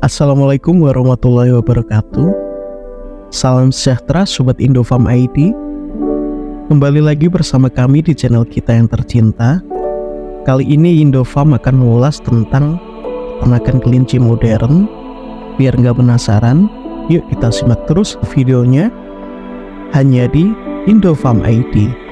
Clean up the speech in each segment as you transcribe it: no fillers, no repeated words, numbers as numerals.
Assalamualaikum warahmatullahi wabarakatuh. Salam sejahtera Sobat Indofarm ID. Kembali lagi bersama kami di channel kita yang tercinta. Kali ini Indofarm akan mengulas tentang peternakan kelinci modern. Biar nggak penasaran, yuk kita simak terus videonya hanya di Indofarm ID.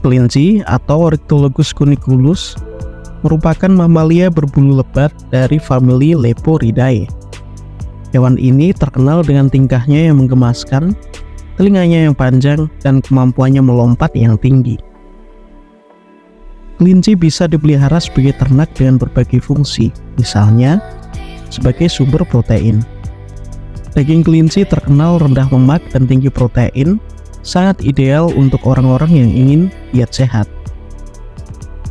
Kelinci atau Ornithologus cuniculus merupakan mamalia berbulu lebat dari famili Leporidae. Hewan ini terkenal dengan tingkahnya yang menggemaskan, telinganya yang panjang, dan kemampuannya melompat yang tinggi. Kelinci bisa dipelihara sebagai ternak dengan berbagai fungsi, misalnya sebagai sumber protein. Daging kelinci terkenal rendah lemak dan tinggi protein, sangat ideal untuk orang-orang yang ingin diet sehat.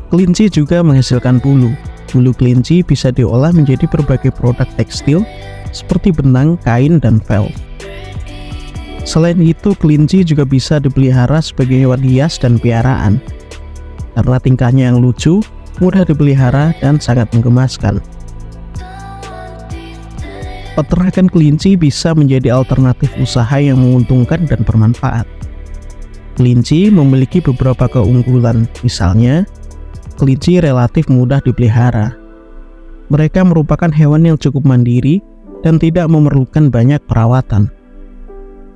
Kelinci juga menghasilkan bulu. Bulu kelinci bisa diolah menjadi berbagai produk tekstil seperti benang, kain, dan vel. Selain itu, kelinci juga bisa dipelihara sebagai hewan hias dan piaraan. Karena tingkahnya yang lucu, mudah dipelihara, dan sangat menggemaskan. Peternakan kelinci bisa menjadi alternatif usaha yang menguntungkan dan bermanfaat. Kelinci memiliki beberapa keunggulan, misalnya, kelinci relatif mudah dipelihara. Mereka merupakan hewan yang cukup mandiri dan tidak memerlukan banyak perawatan.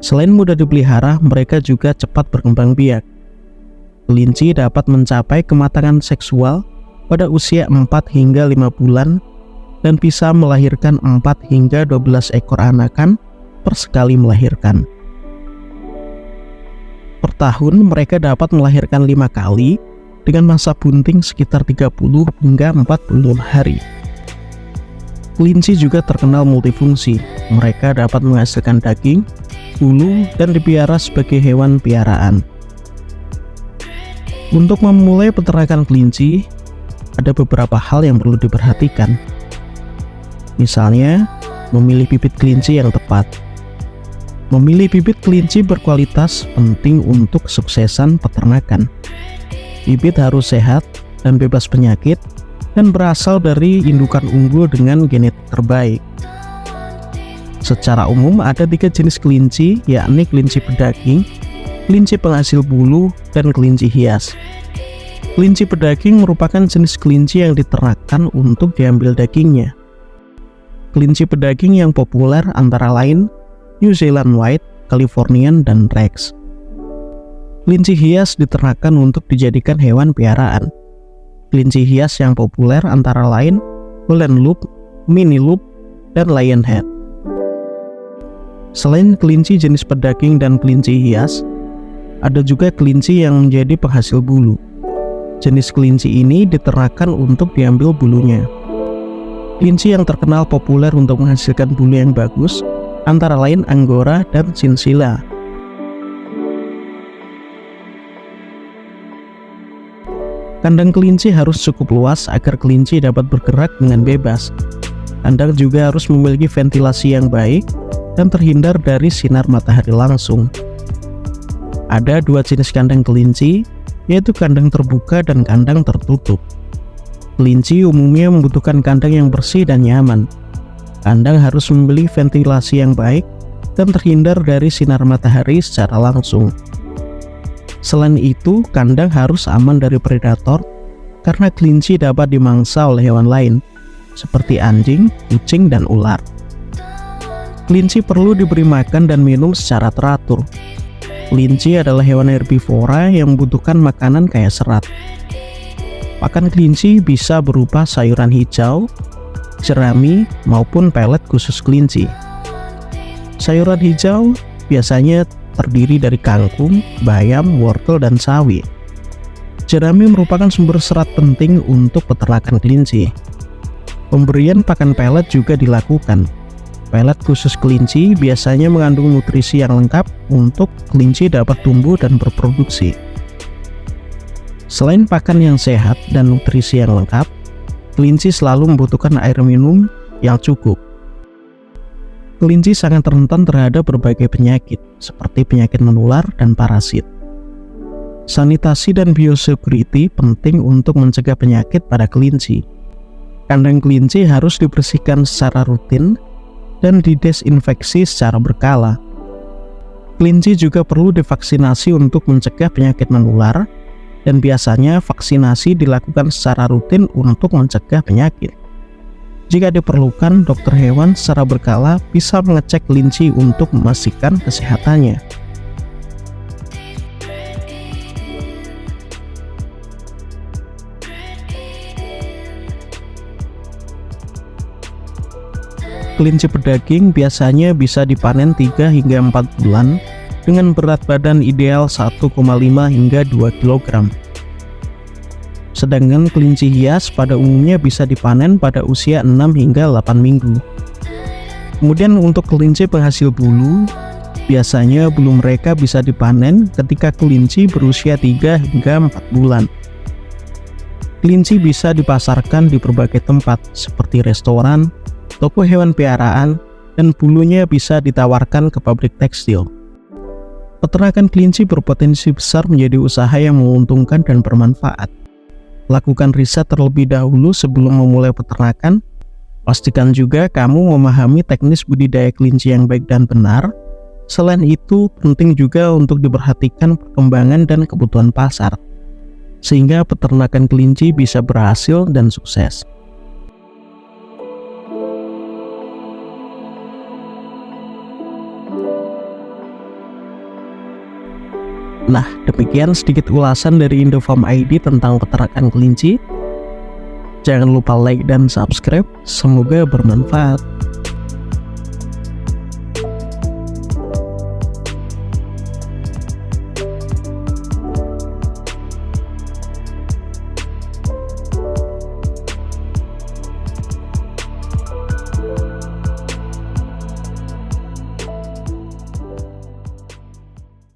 Selain mudah dipelihara, mereka juga cepat berkembang biak. Kelinci dapat mencapai kematangan seksual pada usia 4 hingga 5 bulan dan bisa melahirkan 4 hingga 12 ekor anakan per sekali melahirkan. Per tahun mereka dapat melahirkan 5 kali dengan masa bunting sekitar 30 hingga 40 hari. Kelinci juga terkenal multifungsi. Mereka dapat menghasilkan daging, bulu, dan dipelihara sebagai hewan piaraan. Untuk memulai peternakan kelinci, ada beberapa hal yang perlu diperhatikan. Misalnya, memilih bibit kelinci yang tepat. Memilih bibit kelinci berkualitas penting untuk kesuksesan peternakan. Bibit harus sehat dan bebas penyakit dan berasal dari indukan unggul dengan genetik terbaik. Secara umum ada 3 jenis kelinci, yakni kelinci pedaging, kelinci penghasil bulu, dan kelinci hias. Kelinci pedaging merupakan jenis kelinci yang diternakkan untuk diambil dagingnya. Kelinci pedaging yang populer antara lain New Zealand White, Californian, dan Rex. Kelinci hias diternakan untuk dijadikan hewan piaraan. Kelinci hias yang populer antara lain Golden Loop, Mini Loop, dan Lionhead. Selain kelinci jenis pedaging dan kelinci hias, ada juga kelinci yang menjadi penghasil bulu. Jenis kelinci ini diternakan untuk diambil bulunya. Kelinci yang terkenal populer untuk menghasilkan bulu yang bagus antara lain Angora dan Chinchilla. Kandang kelinci harus cukup luas agar kelinci dapat bergerak dengan bebas. Kandang juga harus memiliki ventilasi yang baik dan terhindar dari sinar matahari langsung. Ada 2 jenis kandang kelinci, yaitu kandang terbuka dan kandang tertutup. Kelinci umumnya membutuhkan kandang yang bersih dan nyaman. Kandang harus memiliki ventilasi yang baik dan terhindar dari sinar matahari secara langsung. Selain itu, kandang harus aman dari predator karena kelinci dapat dimangsa oleh hewan lain, seperti anjing, kucing, dan ular. Kelinci perlu diberi makan dan minum secara teratur. Kelinci adalah hewan herbivora yang membutuhkan makanan kaya serat. Pakan kelinci bisa berupa sayuran hijau, jerami, maupun pelet khusus kelinci. Sayuran hijau biasanya terdiri dari kangkung, bayam, wortel, dan sawi. Jerami merupakan sumber serat penting untuk peternakan kelinci. Pemberian pakan pelet juga dilakukan. Pelet khusus kelinci biasanya mengandung nutrisi yang lengkap untuk kelinci dapat tumbuh dan berproduksi. Selain pakan yang sehat dan nutrisi yang lengkap, kelinci selalu membutuhkan air minum yang cukup. Kelinci sangat rentan terhadap berbagai penyakit, seperti penyakit menular dan parasit. Sanitasi dan biosecurity penting untuk mencegah penyakit pada kelinci. Kandang kelinci harus dibersihkan secara rutin dan didesinfeksi secara berkala. Kelinci juga perlu divaksinasi untuk mencegah penyakit menular, dan biasanya vaksinasi dilakukan secara rutin untuk mencegah penyakit. Jika diperlukan, dokter hewan secara berkala bisa mengecek kelinci untuk memastikan kesehatannya. Kelinci pedaging biasanya bisa dipanen 3 hingga 4 bulan dengan berat badan ideal 1,5 hingga 2 kg. Sedangkan kelinci hias pada umumnya bisa dipanen pada usia 6 hingga 8 minggu. Kemudian untuk kelinci penghasil bulu, biasanya bulu mereka bisa dipanen ketika kelinci berusia 3 hingga 4 bulan. Kelinci bisa dipasarkan di berbagai tempat seperti restoran, toko hewan piaraan, dan bulunya bisa ditawarkan ke pabrik tekstil. Peternakan kelinci berpotensi besar menjadi usaha yang menguntungkan dan bermanfaat. Lakukan riset terlebih dahulu sebelum memulai peternakan. Pastikan juga kamu memahami teknis budidaya kelinci yang baik dan benar. Selain itu, penting juga untuk diperhatikan perkembangan dan kebutuhan pasar, sehingga peternakan kelinci bisa berhasil dan sukses. Nah, demikian sedikit ulasan dari Indofarm ID tentang peternakan kelinci. Jangan lupa like dan subscribe, semoga bermanfaat.